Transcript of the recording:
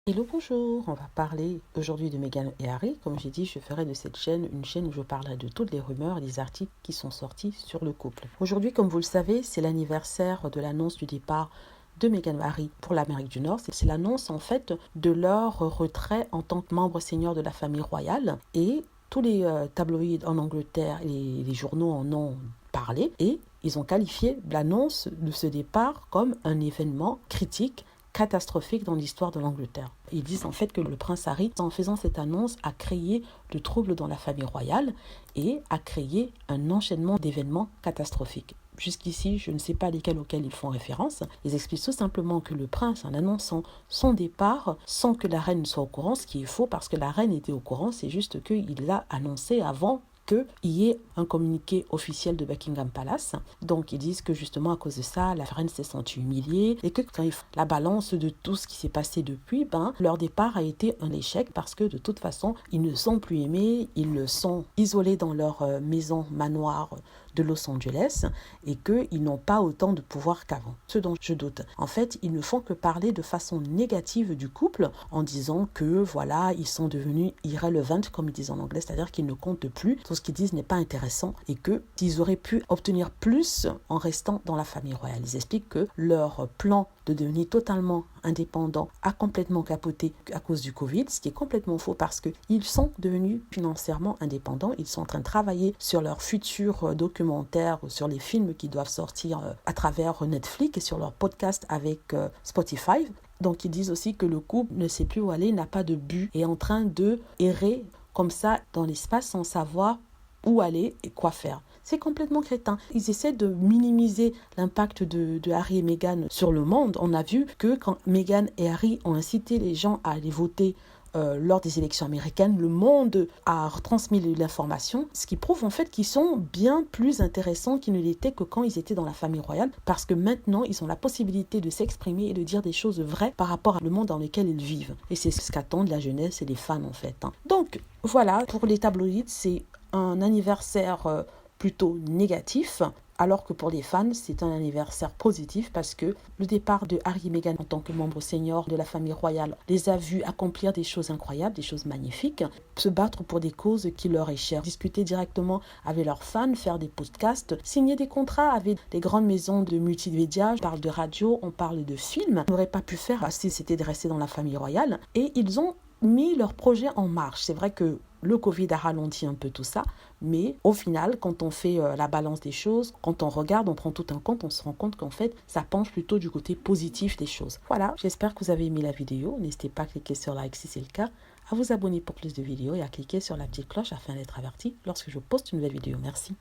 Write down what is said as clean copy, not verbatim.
Hello, bonjour, on va parler aujourd'hui de Meghan et Harry. Comme j'ai dit, je ferai de cette chaîne une chaîne où je parlerai de toutes les rumeurs et les articles qui sont sortis sur le couple. Aujourd'hui, comme vous le savez, c'est l'anniversaire de l'annonce du départ de Meghan et Harry pour l'Amérique du Nord. C'est l'annonce en fait de leur retrait en tant que membre senior de la famille royale, et tous les tabloïds en Angleterre et les journaux en ont parlé, et ils ont qualifié l'annonce de ce départ comme un événement critique, catastrophique dans l'histoire de l'Angleterre. Ils disent en fait que le prince Harry, en faisant cette annonce, a créé de troubles dans la famille royale et a créé un enchaînement d'événements catastrophiques. Jusqu'ici, je ne sais pas lesquels auxquels ils font référence. Ils expliquent tout simplement que le prince, en annonçant son départ sans que la reine soit au courant, ce qui est faux parce que la reine était au courant, c'est juste qu'il l'a annoncé avant qu'il y ait un communiqué officiel de Buckingham Palace. Donc ils disent que justement à cause de ça, la reine s'est sentie humiliée et que quand ils font la balance de tout ce qui s'est passé depuis, leur départ a été un échec parce que de toute façon, ils ne sont plus aimés, ils sont isolés dans leur maison manoir de Los Angeles et qu'ils n'ont pas autant de pouvoir qu'avant. Ce dont je doute. En fait, ils ne font que parler de façon négative du couple en disant que voilà, ils sont devenus irrelevant, comme ils disent en anglais, c'est-à-dire qu'ils ne comptent plus. Tout ce qu'ils disent n'est pas intéressant et qu'ils auraient pu obtenir plus en restant dans la famille royale. Ils expliquent que leur plan de devenir totalement indépendant a complètement capoté à cause du Covid, ce qui est complètement faux parce qu'ils sont devenus financièrement indépendants. Ils sont en train de travailler sur leur futur documentaire, sur les films qui doivent sortir à travers Netflix et sur leur podcast avec Spotify. Donc ils disent aussi que le couple ne sait plus où aller, n'a pas de but, est en train de errer comme ça dans l'espace sans savoir où aller et quoi faire. C'est complètement crétin. Ils essaient de minimiser l'impact de Harry et Meghan sur le monde. On a vu que quand Meghan et Harry ont incité les gens à aller voter lors des élections américaines, le monde a retransmis l'information, ce qui prouve en fait qu'ils sont bien plus intéressants qu'ils ne l'étaient que quand ils étaient dans la famille royale, parce que maintenant ils ont la possibilité de s'exprimer et de dire des choses vraies par rapport au monde dans lequel ils vivent. Et c'est ce qu'attendent la jeunesse et les fans en fait. Donc voilà, pour les tabloïds, c'est un anniversaire plutôt négatif, alors que pour les fans, c'est un anniversaire positif parce que le départ de Harry et Meghan en tant que membres seniors de la famille royale les a vus accomplir des choses incroyables, des choses magnifiques, se battre pour des causes qui leur est chères, discuter directement avec leurs fans, faire des podcasts, signer des contrats avec des grandes maisons de multimédia. On parle de radio, on parle de films. Ils n'auraient pas pu faire si c'était de rester dans la famille royale. Et ils ont mis leur projet en marche. C'est vrai que le Covid a ralenti un peu tout ça, mais au final, quand on fait la balance des choses, quand on regarde, on prend tout en compte, on se rend compte qu'en fait, ça penche plutôt du côté positif des choses. Voilà, j'espère que vous avez aimé la vidéo. N'hésitez pas à cliquer sur like si c'est le cas, à vous abonner pour plus de vidéos et à cliquer sur la petite cloche afin d'être averti lorsque je poste une nouvelle vidéo. Merci.